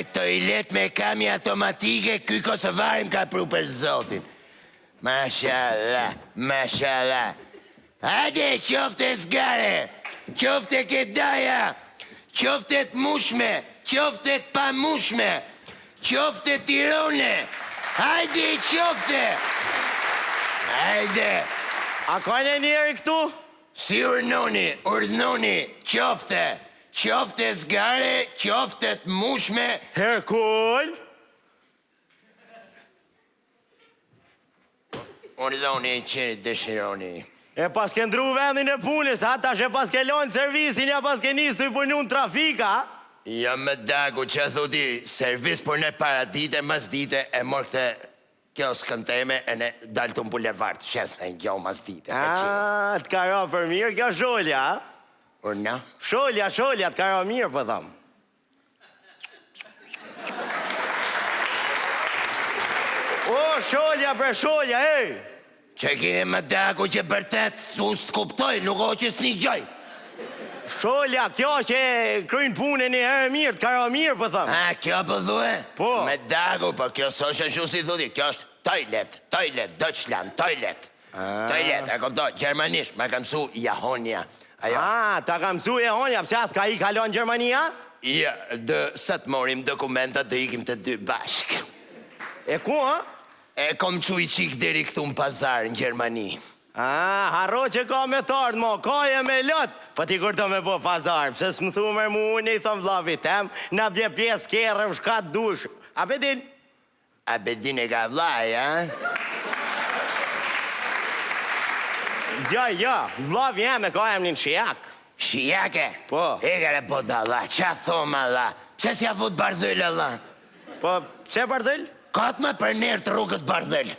Aj toilet me kamje automatike, ky Kosovarim ka pru për zotin. Mashallah, mashallah. Hajde, qofte zgare, qofte kedaja, qofte t'mushme, qofte t'pamushme, qofte tirone. Hajde, qofte. Hajde. A ka në njeri këtu? Si urdhnoni, qofte. Qofte zgare, qofte t'mushme. Herkull? Urdhoni që dëshironi. E pas ke ndru vendin e punës, ata që pas ke lonë servisin, ja pas ke njës të i punu në trafika. Ja me dagu që thuti, servis për ne para dite, mas dite, e mor këte kios kënteme, e ne dalë të mbulevart, shes në gjo mas dite. Të ka ra për mirë, kjo sholja, a? Urna? Sholja, të ka ra mirë, për thamë. O, sholja, bre, sholja, ej! Që kje me dagu që bërtet, su s'kuptoj, nuk o që s'ni gjoj. Sholja, kjo që krynë punën e herë mirë, të ka ra mirë, për thamë. A, kjo për dhue? Po. Me dagu, për kjo së shu si thuti, kjo është toilet, Deutschland, toilet. Toilet, e kom do, Gjermanisht, me kam su Jahonia. Ta kam su Jahonia, pëse as ka i kalon Gjermania? Ja, sa të morim dokumentat dhe ikim të dy bashk. E ku, ha? E kom që i qik deri këtu në pazar në Gjermani. Harro që ka me tardë, mo, ka e me lot. Po ti kur të me po pazar, pëse s'më thumer mu unë, i thëmë vllavi tem, na bje pjesë kjerë, shkat dush. A bedin? A bedin e ka vlaj, a? Ja, vllavi jam e ka em një shijak. Shijake? Po. E kare po d'Allah, qa thoma Allah? Pse s'ja fut bardhyl Allah? Po, pse bardhyl? Katë me për nërë të rrugës bardhyl.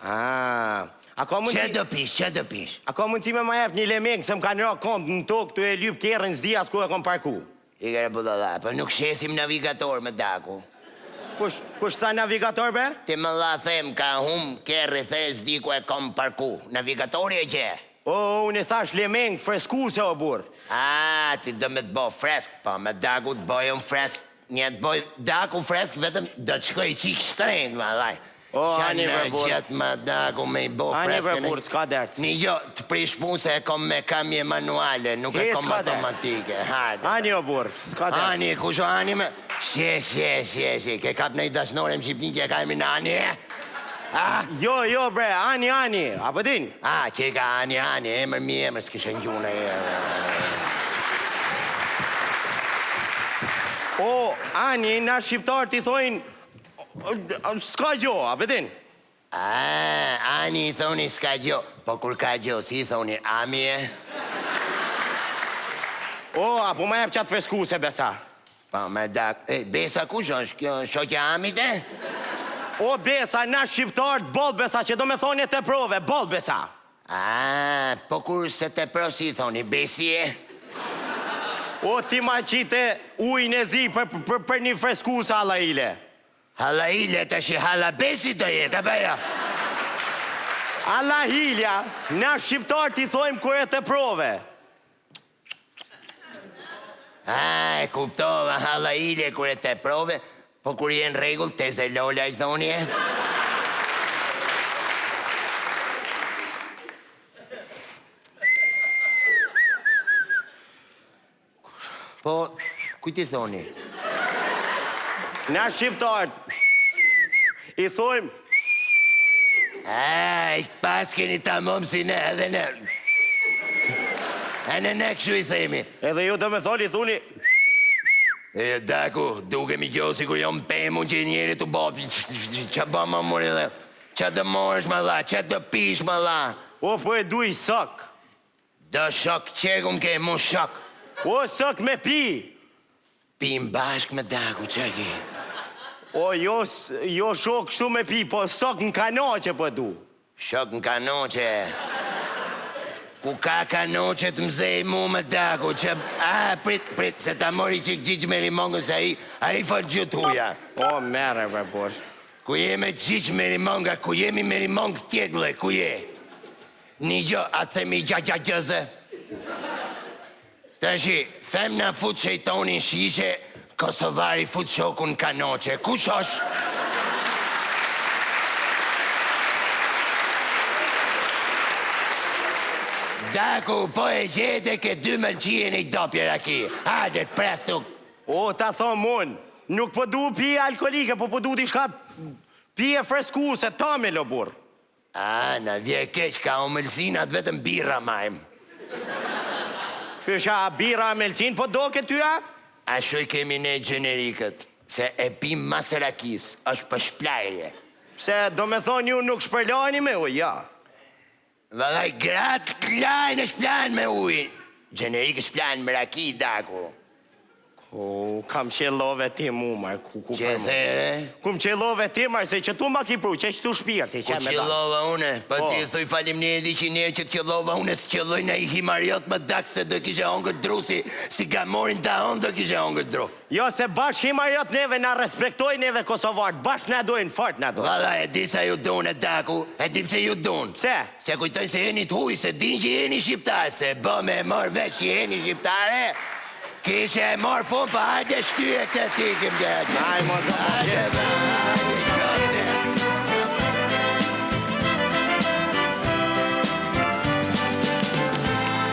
A ka mundësi... Që do pish? A ka mundësi me ma jep një lemeng, se më kanë ra kont në tokë të e lyp kjerën s'di as ku e kom parku. I kare po d'Allah, për nuk shesim navigator me daku. Kush tha navigator, be? Ti më la them ka hum kjerë the s'di ku e kom parku. Navigatori e gje. Unë e thash lemeng, fresku se o burë. Ti do me të bo fresk, pa me daku të bojën fresk. Një të boj daku fresk, vetëm do të shkoj qik shtrejnë, ma laj. Ani për burë. Qatë ma daku me i bo fresk. Ani për burë, s'ka dertë. Një jo, të prish punë se e kom me kamje manuale, nuk e kom automatike. Ani o burë, s'ka dertë. Ani, kusho ani me... Shie, ke kap në i dashnore më Shqipni që e ka e minë ani, e? Jo, bre, ani, a pëdin? Që ka ani, emër, s'kishë njune, Ani, na shqiptarë ti thojnë, s'ka gjo, a pëdin? Ani i thoni s'ka gjo, po kur ka gjo, si i thoni amje? Apo ma jep qatë fresku se besa. Po, me dak, besa kush është, kjo shokja amite? Besa, na shqiptarë, bol besa, që do me thoni të prove, bol besa. Po kur se të pro si i thoni, besje? Ti ma qite ujnë e zi për një fresku sa halaile. Halaile të shi halabesi të jetë, abeja? Halahilja, na shqiptar ti thojmë kër e të prove. E kuptova, halaile kër e të prove, po kur jenë regull, te zelolla i thoni, e? Po, kuj ti thoni? Na shqiptarët i thojmë... I pas keni ta mëmë si ne edhe ne. E ne këshu i themi. Edhe ju të me thoni, i thuni... Daku, duke mi gjosi kur jo më pëmu që njeri të bopi. Qa ba më mori dhe? Qa të morësh më la? Qa të pish më la? Po e du i sok. Do shok qekum ke mu shok. Sok me pi. Pim bashk me daku, qa ki? Jo shok kështu me pi, po sok në kanoqe po du. Shok në kanoqe? Ku ka kanoqe të mzej mu me daku, që... Prit, se ta mori qik gjigj me rimongës a i fërë gjutë huja. Mere, bërë. Ku je me gjigj me rimonga, ku jemi me rimongë tjegle, ku je? Një gjo, atë themi gjëzë. Të shi, them në fut shejtonin shishe, Kosovari fut shokun kanoqe. Kush është? Daku, po e gjete ke 2 mëlqien i dopje raki. Hajde, prestu. O, ta thom unë, nuk po du pije alkolike, po du t'i shka pije freskuse, ta me lo burë. A, na vje keq, ka omëlsinat vetëm birra majmë. Qysha bira melcin, po do këtë tyja? A shuj kemi ne generikët, se e pim maserakis, është për shplarje. Pse do me thonë ju nuk shpërlani me uj, ja. Vëllaj, gratë lajnë e shplanë me ujë. Generikë shplanë me raki, Daku. O, kam qellove ti mu, mar, Që there? Kum qellove ti, mar, se që tu ma ki pru, që shtu shpirti, që Ku me da. qellova une? Pa ti thuj falim një edhe që njerë që t'qellova une s'qelloj në i himariot më dakë se do kishe hongër dru, si gamorin ta hon do kishe hongër dru. Jo, se bashkë himariot neve na respektoj neve Kosovartë, bashkë na dojnë, fort na dojnë. Valla, e di sa ju dune, Daku, e di pse ju dune. Pse? Se kujtojnë se jeni t'huj, se din që jeni shqiptar, se bë me marrë veç që jeni shqiptare, kishe e marrë fund, pa hajde shtyje këtë tikim dhe. Aj, mos